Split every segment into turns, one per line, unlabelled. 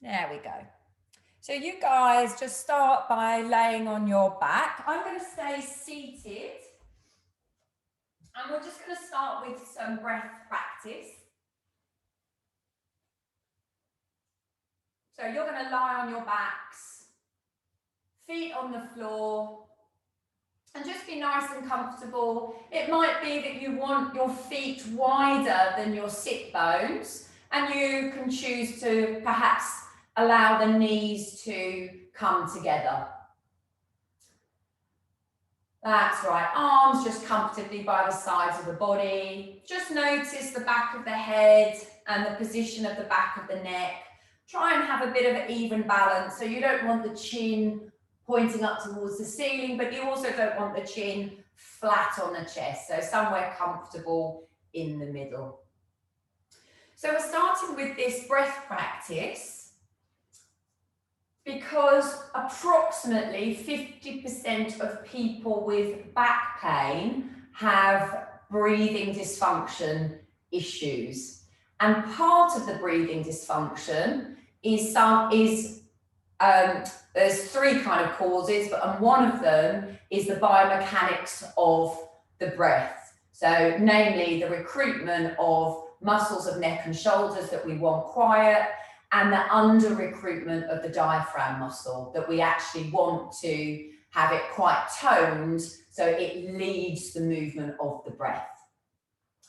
There we go. So you guys just start by laying on your back. I'm going to stay seated. And we're just going to start with some breath practice. So you're going to lie on your backs, feet on the floor, and just be nice and comfortable. It might be that you want your feet wider than your sit bones, and you can choose to perhaps allow the knees to come together. That's right, arms just comfortably by the sides of the body. Just notice the back of the head and the position of the back of the neck. Try and have a bit of an even balance. So you don't want the chin pointing up towards the ceiling, but you also don't want the chin flat on the chest. So somewhere comfortable in the middle. So we're starting with this breath practice because approximately 50% of people with back pain have breathing dysfunction issues. And part of the breathing dysfunction is there's three kind of causes, and one of them is the biomechanics of the breath. So namely the recruitment of muscles of neck and shoulders that we want quiet, and the under recruitment of the diaphragm muscle that we actually want to have it quite toned so it leads the movement of the breath.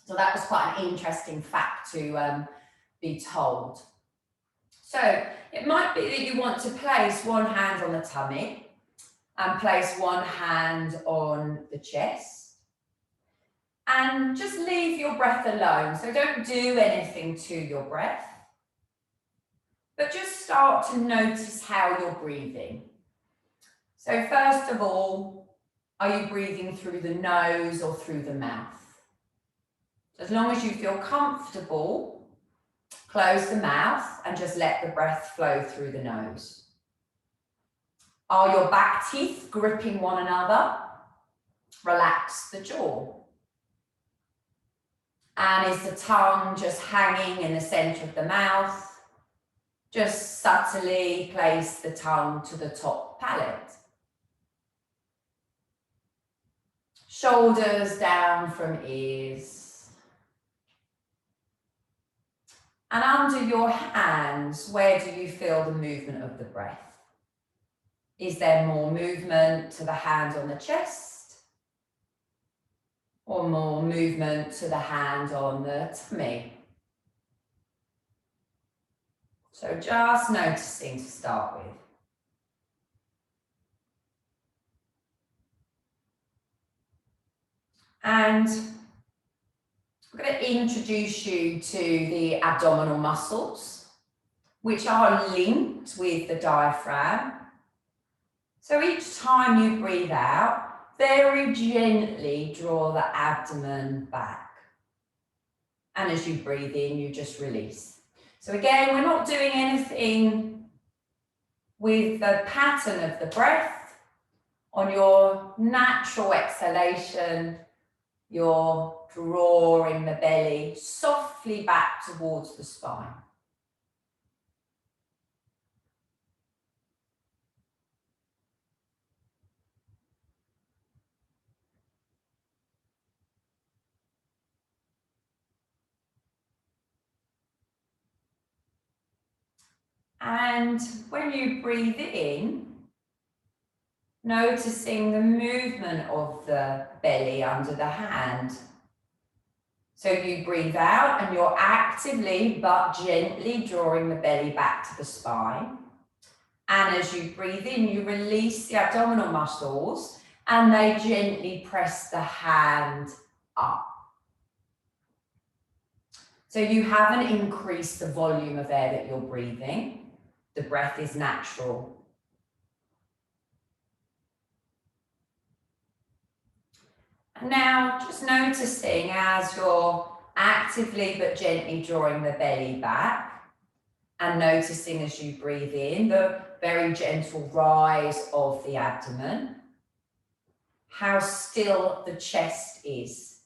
So that was quite an interesting fact to be told. So it might be that you want to place one hand on the tummy and place one hand on the chest and just leave your breath alone. So don't do anything to your breath, but just start to notice how you're breathing. So first of all, are you breathing through the nose or through the mouth? As long as you feel comfortable, close the mouth and just let the breath flow through the nose. Are your back teeth gripping one another? Relax the jaw. And is the tongue just hanging in the center of the mouth? Just subtly place the tongue to the top palate. Shoulders down from ears. And under your hands, where do you feel the movement of the breath? Is there more movement to the hand on the chest? Or more movement to the hand on the tummy? So just noticing to start with. And I'm going to introduce you to the abdominal muscles, which are linked with the diaphragm. So each time you breathe out, very gently draw the abdomen back. And as you breathe in, you just release. So again, we're not doing anything with the pattern of the breath. On your natural exhalation, you're drawing the belly softly back towards the spine. And when you breathe in, noticing the movement of the belly under the hand. So you breathe out and you're actively but gently drawing the belly back to the spine. And as you breathe in, you release the abdominal muscles and they gently press the hand up. So you haven't increased the volume of air that you're breathing. The breath is natural. And now just noticing as you're actively but gently drawing the belly back and noticing as you breathe in the very gentle rise of the abdomen, how still the chest is.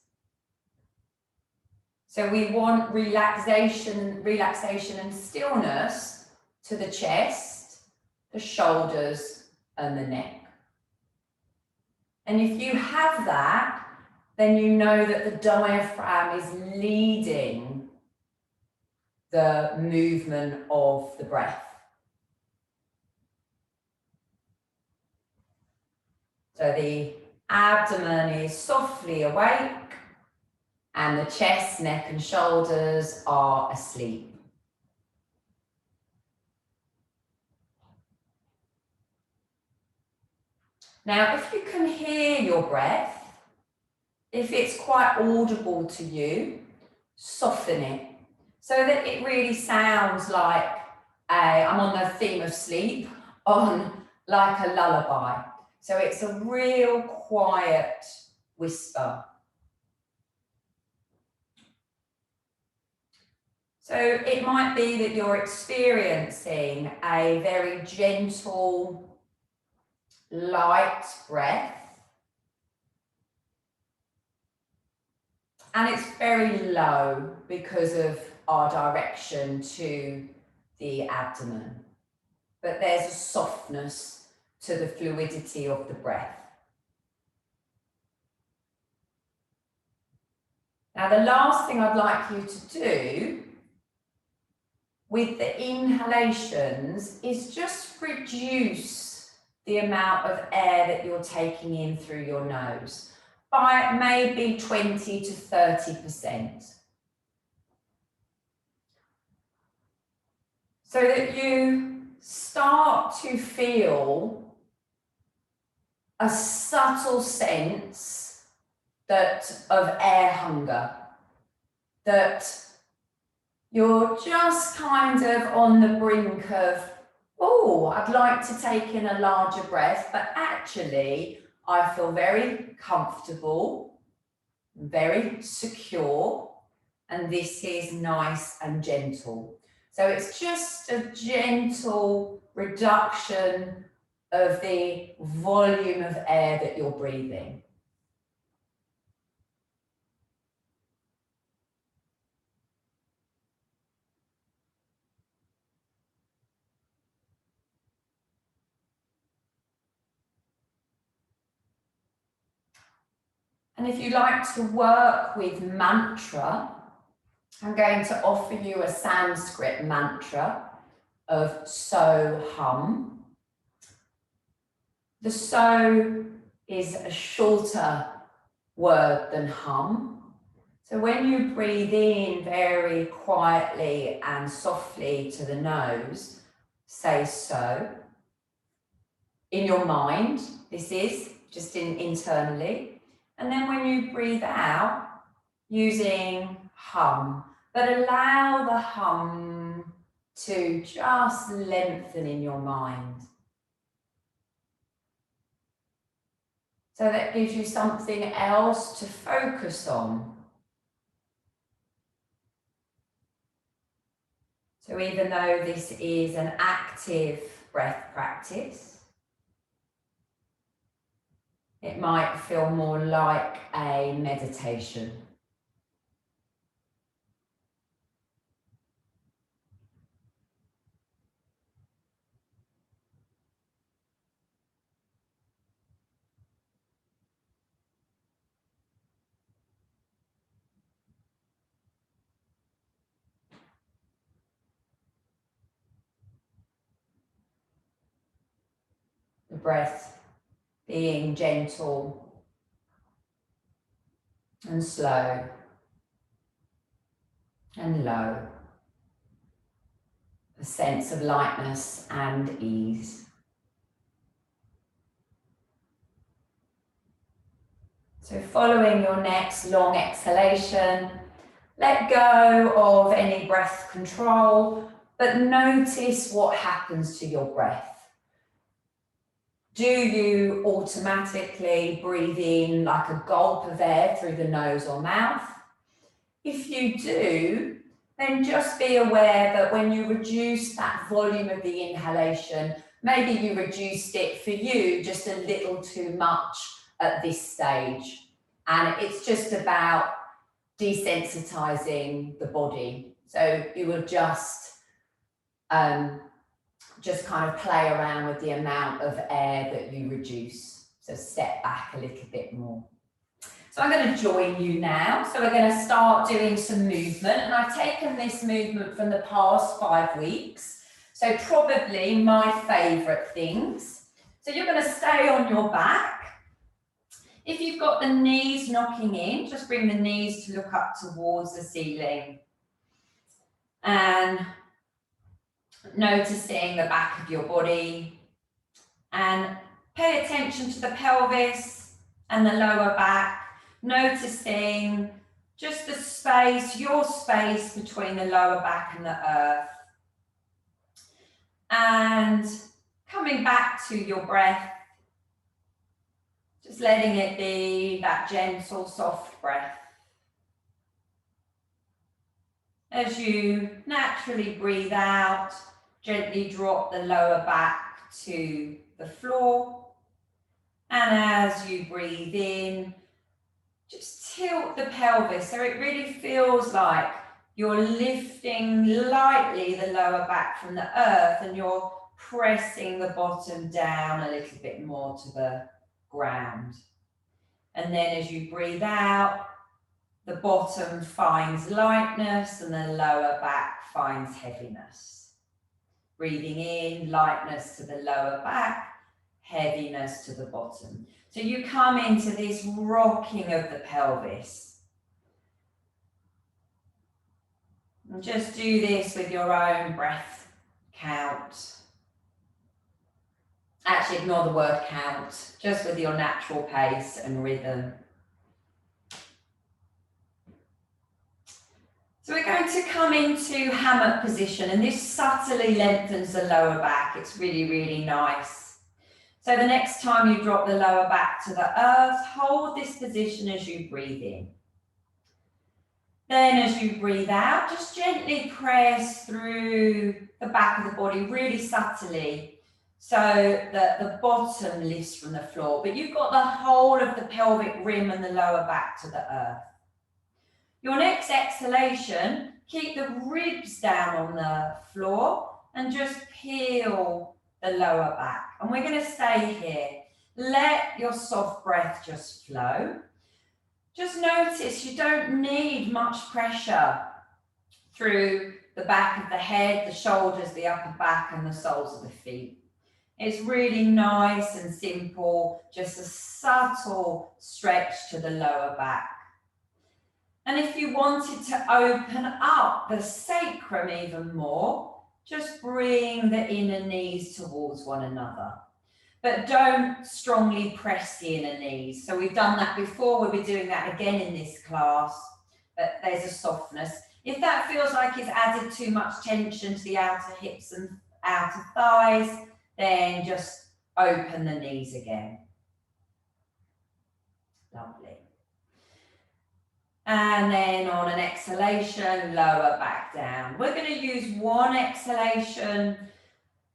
So we want relaxation and stillness to the chest, the shoulders, and the neck. And if you have that, then you know that the diaphragm is leading the movement of the breath. So the abdomen is softly awake and the chest, neck, and shoulders are asleep. Now, if you can hear your breath, if it's quite audible to you, soften it so that it really sounds like I'm on the theme of sleep, on like a lullaby. So it's a real quiet whisper. So it might be that you're experiencing a very gentle, light breath. And it's very low because of our direction to the abdomen. But there's a softness to the fluidity of the breath. Now, the last thing I'd like you to do with the inhalations is just reduce the amount of air that you're taking in through your nose by maybe 20 to 30%. So that you start to feel a subtle sense of air hunger, that you're just kind of on the brink of, oh, I'd like to take in a larger breath, but actually I feel very comfortable, very secure, and this is nice and gentle. So it's just a gentle reduction of the volume of air that you're breathing. And if you like to work with mantra, I'm going to offer you a Sanskrit mantra of so hum. The so is a shorter word than hum. So when you breathe in very quietly and softly to the nose, say so. In your mind, this is just internally. And then when you breathe out, using hum, but allow the hum to just lengthen in your mind. So that gives you something else to focus on. So even though this is an active breath practice, it might feel more like a meditation. The breath being gentle and slow and low. A sense of lightness and ease. So following your next long exhalation, let go of any breath control, but notice what happens to your breath. Do you automatically breathe in like a gulp of air through the nose or mouth? If you do, then just be aware that when you reduce that volume of the inhalation, maybe you reduced it for you just a little too much at this stage. And it's just about desensitizing the body. So you will just just kind of play around with the amount of air that you reduce. So step back a little bit more. So I'm going to join you now. So we're going to start doing some movement. And I've taken this movement from the past 5 weeks. So probably my favourite things. So you're going to stay on your back. If you've got the knees knocking in, just bring the knees to look up towards the ceiling. And noticing the back of your body. And pay attention to the pelvis and the lower back. Noticing just the space, your space between the lower back and the earth. And coming back to your breath, just letting it be that gentle, soft breath. As you naturally breathe out, gently drop the lower back to the floor. And as you breathe in, just tilt the pelvis so it really feels like you're lifting lightly the lower back from the earth and you're pressing the bottom down a little bit more to the ground. And then as you breathe out, the bottom finds lightness and the lower back finds heaviness. Breathing in, lightness to the lower back, heaviness to the bottom. So you come into this rocking of the pelvis. And just do this with your own breath count. Actually, ignore the word count, just with your natural pace and rhythm. So we're going to come into hammock position, and this subtly lengthens the lower back. It's really, really nice. So the next time you drop the lower back to the earth, hold this position as you breathe in. Then as you breathe out, just gently press through the back of the body really subtly so that the bottom lifts from the floor. But you've got the whole of the pelvic rim and the lower back to the earth. Your next exhalation, keep the ribs down on the floor and just peel the lower back. And we're going to stay here. Let your soft breath just flow. Just notice you don't need much pressure through the back of the head, the shoulders, the upper back and the soles of the feet. It's really nice and simple, just a subtle stretch to the lower back. And if you wanted to open up the sacrum even more, just bring the inner knees towards one another. But don't strongly press the inner knees. So we've done that before, we'll be doing that again in this class, but there's a softness. If that feels like it's added too much tension to the outer hips and outer thighs, then just open the knees again. Lovely. And then on an exhalation, lower back down. We're going to use one exhalation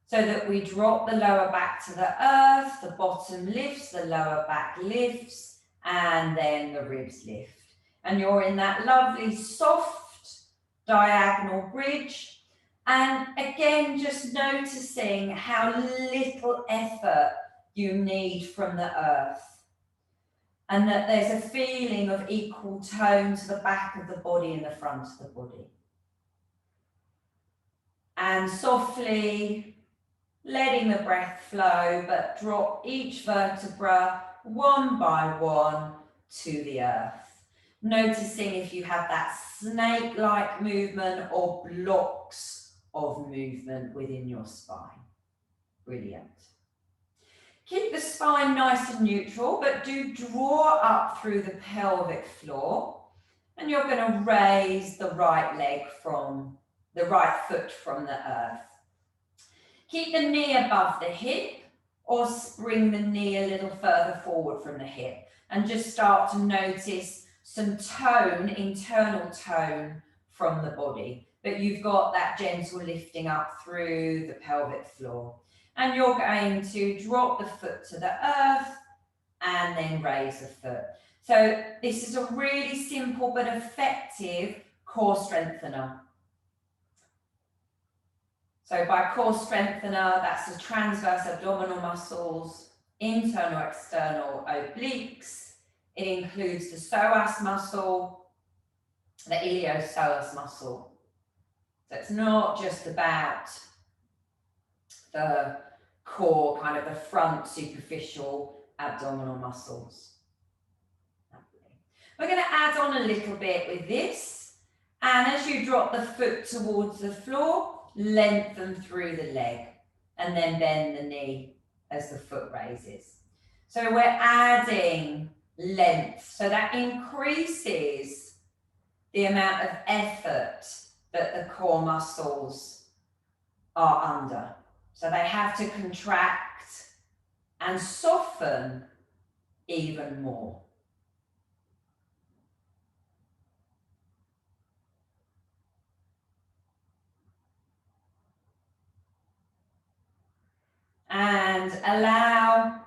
so that we drop the lower back to the earth, the bottom lifts, the lower back lifts, and then the ribs lift. And you're in that lovely soft diagonal bridge. And again, just noticing how little effort you need from the earth. And that there's a feeling of equal tone to the back of the body and the front of the body. And softly letting the breath flow, but drop each vertebra one by one to the earth. Noticing if you have that snake-like movement or blocks of movement within your spine. Brilliant. Keep the spine nice and neutral, but do draw up through the pelvic floor. And you're going to raise the right leg from the right foot from the earth. Keep the knee above the hip or bring the knee a little further forward from the hip. And just start to notice some tone, internal tone from the body. But you've got that gentle lifting up through the pelvic floor. And you're going to drop the foot to the earth and then raise the foot. So this is a really simple but effective core strengthener. So by core strengthener, that's the transverse abdominal muscles, internal, external obliques. It includes the psoas muscle, the iliopsoas muscle. So it's not just about the core, kind of the front superficial abdominal muscles. We're going to add on a little bit with this. And as you drop the foot towards the floor, lengthen through the leg and then bend the knee as the foot raises. So we're adding length. So that increases the amount of effort that the core muscles are under. So they have to contract and soften even more. And allow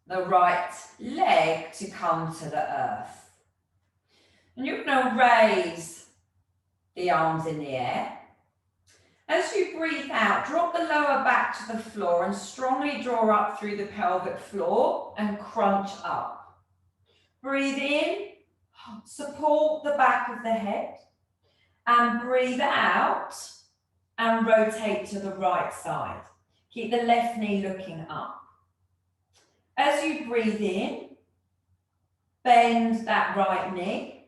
the right leg to come to the earth. And you're going to raise the arms in the air. As you breathe out, drop the lower back to the floor and strongly draw up through the pelvic floor and crunch up. Breathe in, support the back of the head, and breathe out and rotate to the right side. Keep the left knee looking up. As you breathe in, bend that right knee,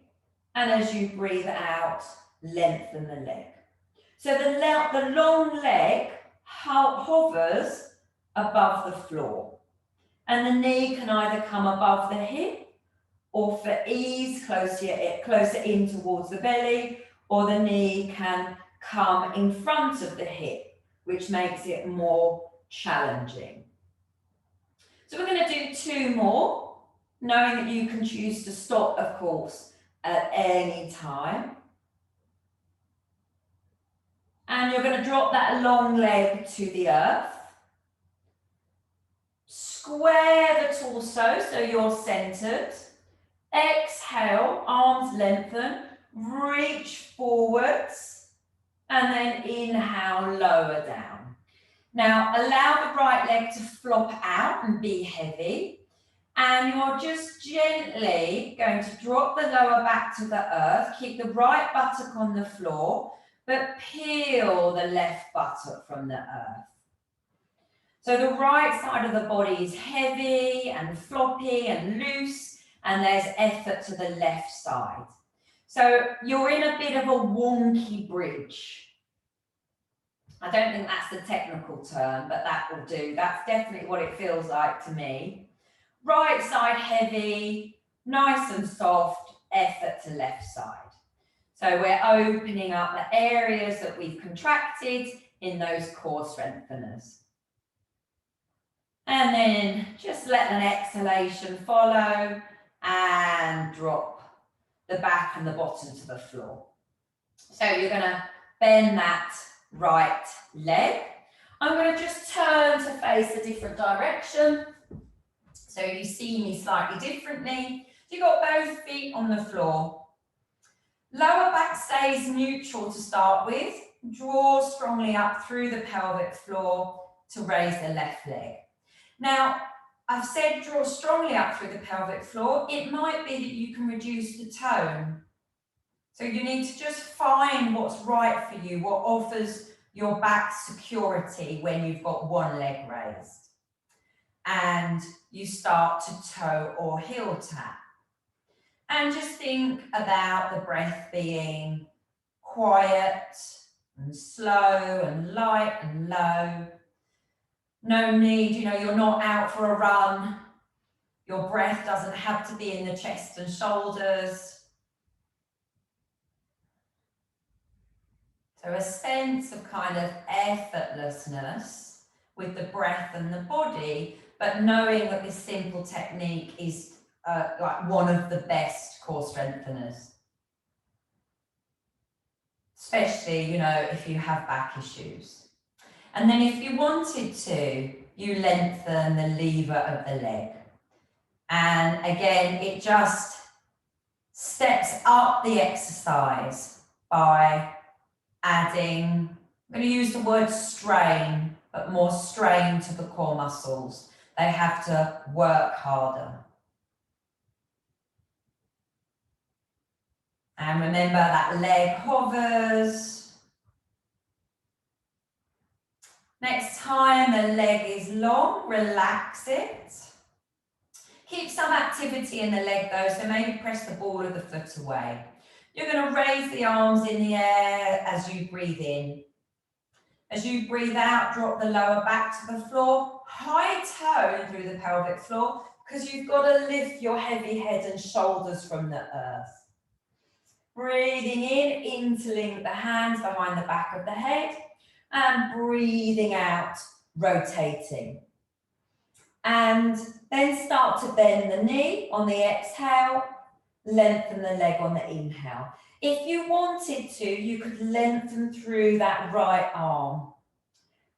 and as you breathe out, lengthen the leg. So the long leg hovers above the floor, and the knee can either come above the hip, or for ease, closer in towards the belly, or the knee can come in front of the hip, which makes it more challenging. So we're going to do 2 more, knowing that you can choose to stop, of course, at any time. And you're going to drop that long leg to the earth. Square the torso so you're centered. Exhale, arms lengthen, reach forwards, and then inhale, lower down. Now, allow the right leg to flop out and be heavy. And you're just gently going to drop the lower back to the earth, keep the right buttock on the floor, but peel the left buttock from the earth. So the right side of the body is heavy and floppy and loose, and there's effort to the left side. So you're in a bit of a wonky bridge. I don't think that's the technical term, but that will do. That's definitely what it feels like to me. Right side heavy, nice and soft, effort to left side. So we're opening up the areas that we've contracted in those core strengtheners. And then just let an exhalation follow and drop the back and the bottom to the floor. So you're going to bend that right leg. I'm going to just turn to face a different direction so you see me slightly differently. So you've got both feet on the floor. Lower back stays neutral to start with. Draw strongly up through the pelvic floor to raise the left leg. Now, I've said draw strongly up through the pelvic floor. It might be that you can reduce the tone. So you need to just find what's right for you, what offers your back security when you've got one leg raised. And you start to toe or heel tap. And just think about the breath being quiet and slow and light and low. No need, you're not out for a run. Your breath doesn't have to be in the chest and shoulders. So a sense of kind of effortlessness with the breath and the body, but knowing that this simple technique is like one of the best core strengtheners. Especially, if you have back issues. And then if you wanted to, you lengthen the lever of the leg. And again, it just steps up the exercise by adding I'm going to use the word strain, but more strain to the core muscles. They have to work harder. And remember that leg hovers. Next time the leg is long, relax it. Keep some activity in the leg though, so maybe press the ball of the foot away. You're going to raise the arms in the air as you breathe in. As you breathe out, drop the lower back to the floor, high tone through the pelvic floor, because you've got to lift your heavy head and shoulders from the earth. Breathing in, interlink the hands behind the back of the head, and breathing out, rotating. And then start to bend the knee on the exhale, lengthen the leg on the inhale. If you wanted to, you could lengthen through that right arm.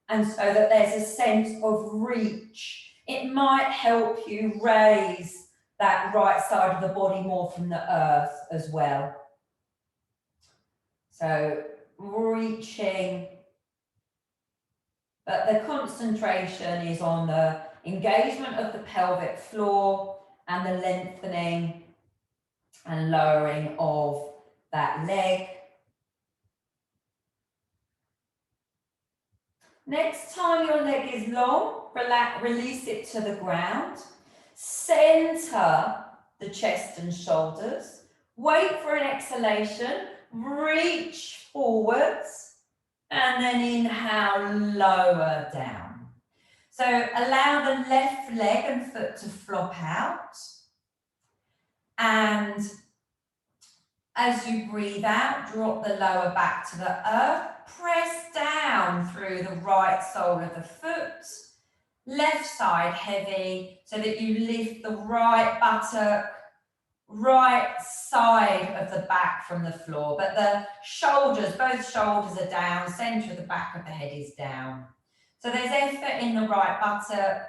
And so that there's a sense of reach. It might help you raise that right side of the body more from the earth as well. So reaching, but the concentration is on the engagement of the pelvic floor and the lengthening and lowering of that leg. Next time your leg is long, relax, release it to the ground. Center the chest and shoulders. Wait for an exhalation. Reach forwards. And then inhale, lower down. So allow the left leg and foot to flop out. And as you breathe out, drop the lower back to the earth. Press down through the right sole of the foot. Left side heavy so that you lift the right buttock, right side of the back from the floor. But the shoulders, both shoulders are down, center of the back of the head is down. So there's effort in the right buttock.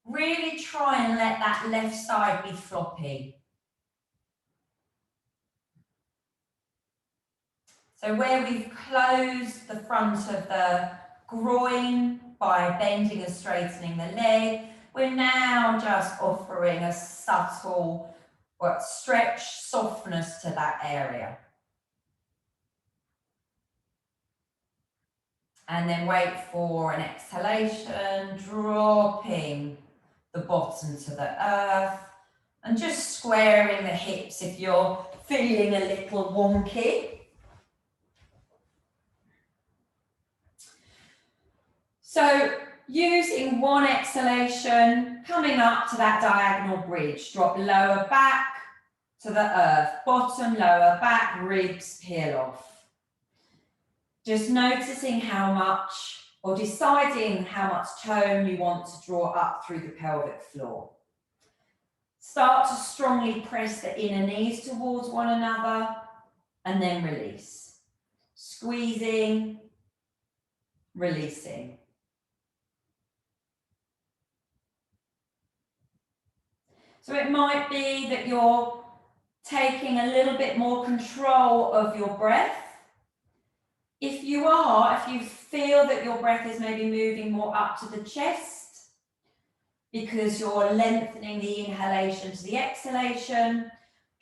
Really try and let that left side be floppy. So where we've closed the front of the groin by bending and straightening the leg, we're now just offering a subtle stretch, softness to that area. And then wait for an exhalation, dropping the bottom to the earth and just squaring the hips if you're feeling a little wonky. So using one exhalation, coming up to that diagonal bridge, drop lower back to the earth, bottom, lower back, ribs peel off. Just noticing how much, or deciding how much tone you want to draw up through the pelvic floor. Start to strongly press the inner knees towards one another and then release. Squeezing, releasing. So it might be that you're taking a little bit more control of your breath. If you are, if you feel that your breath is maybe moving more up to the chest because you're lengthening the inhalation to the exhalation,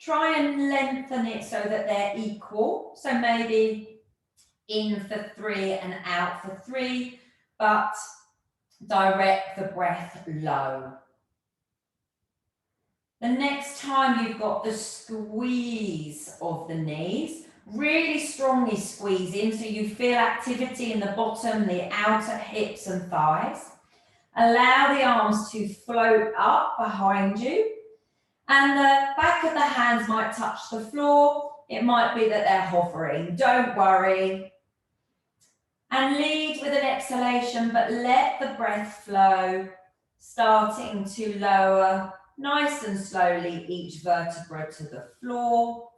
try and lengthen it so that they're equal. So maybe in for 3 and out for 3, but direct the breath low. The next time you've got the squeeze of the knees, really strongly squeeze in so you feel activity in the bottom, the outer hips and thighs. Allow the arms to float up behind you and the back of the hands might touch the floor. It might be that they're hovering, don't worry. And lead with an exhalation, but let the breath flow, starting to lower nice and slowly each vertebra to the floor.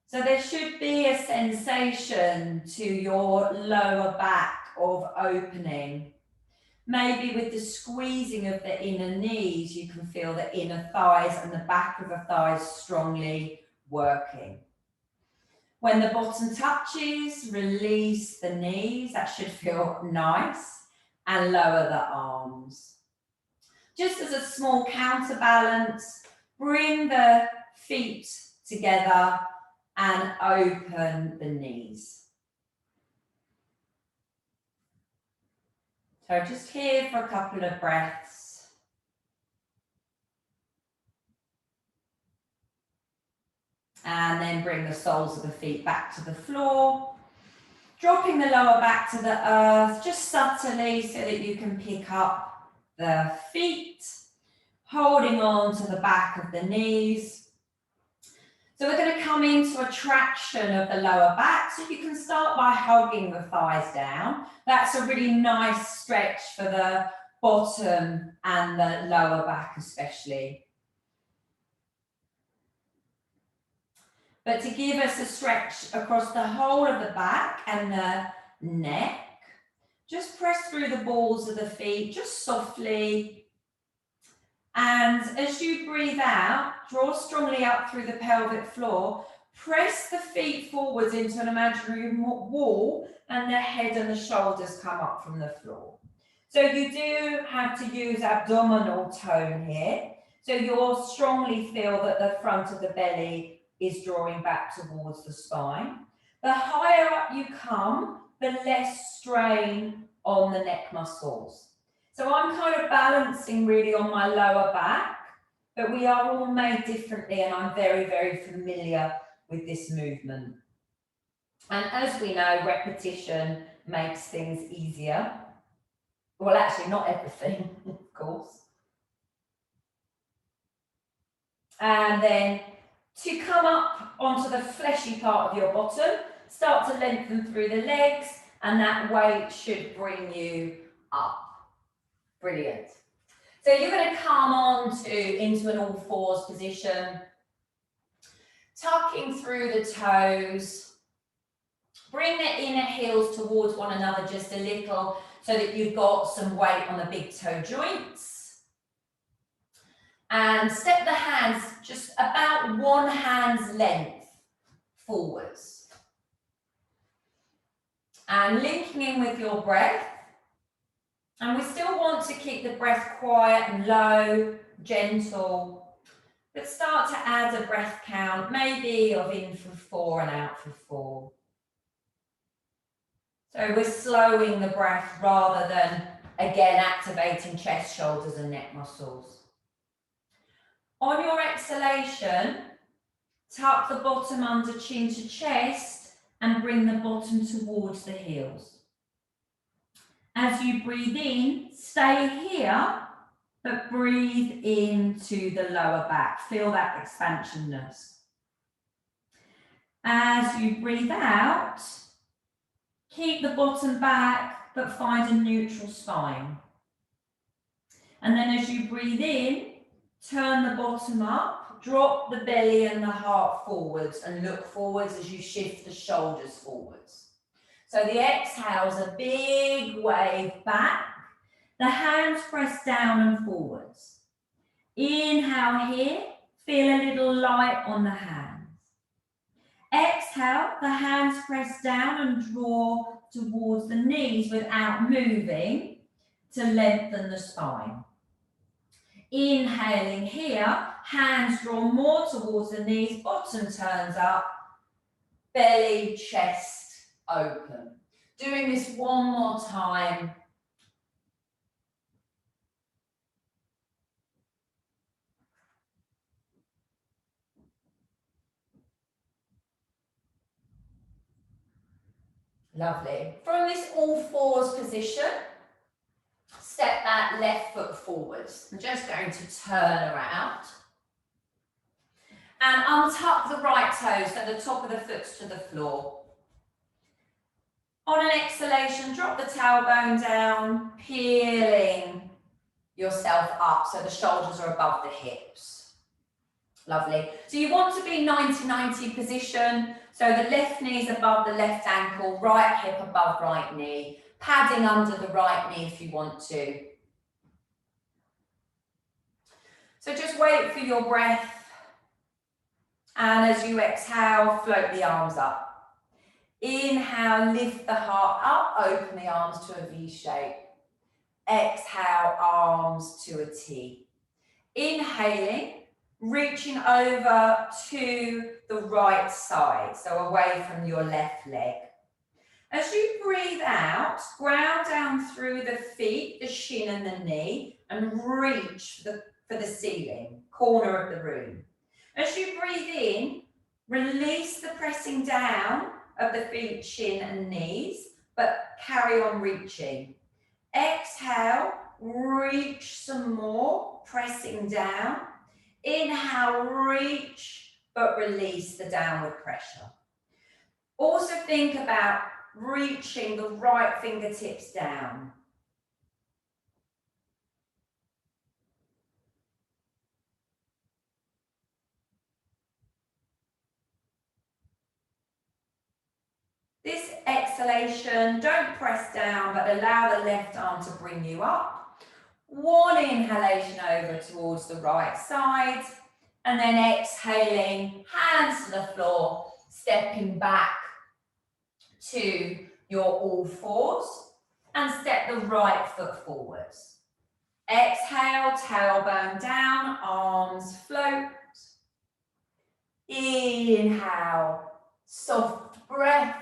So there should be a sensation to your lower back of opening. Maybe with the squeezing of the inner knees, you can feel the inner thighs and the back of the thighs strongly working. When the bottom touches, release the knees. That should feel nice. And lower the arms. Just as a small counterbalance, bring the feet together and open the knees. So just here for a couple of breaths. And then bring the soles of the feet back to the floor. Dropping the lower back to the earth, just subtly so that you can pick up the feet. Holding on to the back of the knees. So we're going to come into a traction of the lower back. So you can start by hugging the thighs down. That's a really nice stretch for the bottom and the lower back especially. But to give us a stretch across the whole of the back and the neck, just press through the balls of the feet, just softly. And as you breathe out, draw strongly up through the pelvic floor, press the feet forwards into an imaginary wall, and the head and the shoulders come up from the floor. So you do have to use abdominal tone here. So you'll strongly feel that the front of the belly is drawing back towards the spine. The higher up you come, the less strain on the neck muscles. So I'm kind of balancing really on my lower back, but we are all made differently and I'm very, very familiar with this movement. And as we know, repetition makes things easier. Well, actually not everything, of course. And then to come up onto the fleshy part of your bottom, start to lengthen through the legs, and that weight should bring you up. Brilliant. So you're going to come into an all fours position, tucking through the toes. Bring the inner heels towards one another just a little so that you've got some weight on the big toe joints. And step the hands just about one hand's length forwards. And linking in with your breath. And we still want to keep the breath quiet and low, gentle. But start to add a breath count, maybe of in for 4 and out for 4. So we're slowing the breath rather than, again, activating chest, shoulders and neck muscles. On your exhalation, tuck the bottom under chin to chest and bring the bottom towards the heels. As you breathe in, stay here, but breathe into the lower back. Feel that expansionness. As you breathe out, keep the bottom back, but find a neutral spine. And then as you breathe in, turn the bottom up, drop the belly and the heart forwards and look forwards as you shift the shoulders forwards. So the exhale is a big wave back. The hands press down and forwards. Inhale here, feel a little light on the hands. Exhale, the hands press down and draw towards the knees without moving to lengthen the spine. Inhaling here, hands draw more towards the knees, bottom turns up, belly, chest open. Doing this one more time. Lovely. From this all fours position, step that left foot forwards. I'm just going to turn around. And untuck the right toes, so the top of the foot to the floor. On an exhalation, drop the tailbone down, peeling yourself up so the shoulders are above the hips. Lovely. So you want to be 90-90 position. So the left knee is above the left ankle, right hip above right knee. Padding under the right knee if you want to. So just wait for your breath. And as you exhale, float the arms up. Inhale, lift the heart up, open the arms to a V shape. Exhale, arms to a T. Inhaling, reaching over to the right side, so away from your left leg. As you breathe out, ground down through the feet, the shin and the knee, and reach for the ceiling, corner of the room. As you breathe in, release the pressing down of the feet, shin and knees, but carry on reaching. Exhale, reach some more, pressing down. Inhale, reach, but release the downward pressure. Also think about reaching the right fingertips down. This exhalation, don't press down, but allow the left arm to bring you up. One inhalation over towards the right side, and then exhaling, hands to the floor, stepping back to your all fours, and step the right foot forwards. Exhale, tailbone down, arms float. Inhale, soft breath.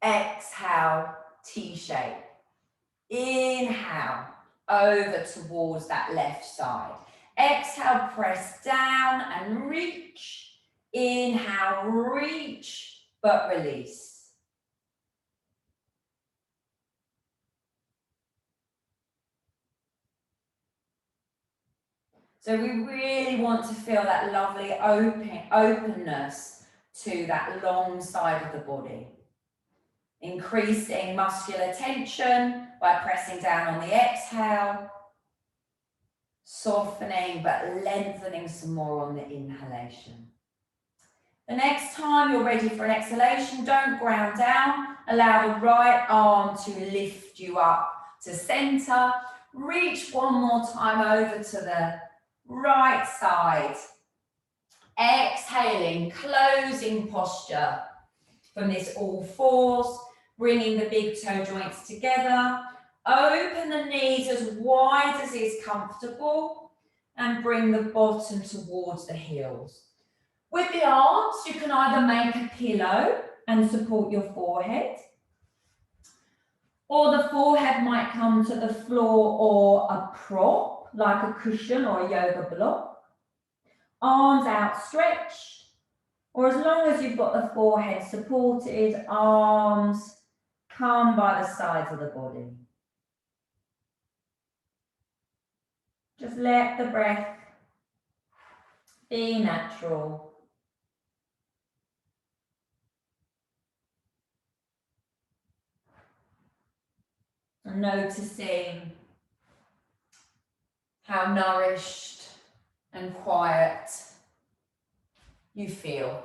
Exhale, T-shape. Inhale, over towards that left side. Exhale, press down and reach. Inhale, reach, but release. So we really want to feel that lovely openness to that long side of the body. Increasing muscular tension by pressing down on the exhale. Softening but lengthening some more on the inhalation. The next time you're ready for an exhalation, don't ground down. Allow the right arm to lift you up to center. Reach one more time over to the right side. Exhaling, closing posture from this all fours, bringing the big toe joints together. Open the knees as wide as is comfortable and bring the bottom towards the heels. With the arms, you can either make a pillow and support your forehead, or the forehead might come to the floor or a prop, like a cushion or a yoga block. Arms outstretched, or as long as you've got the forehead supported, arms come by the sides of the body. Just let the breath be natural. And noticing how nourished and quiet you feel.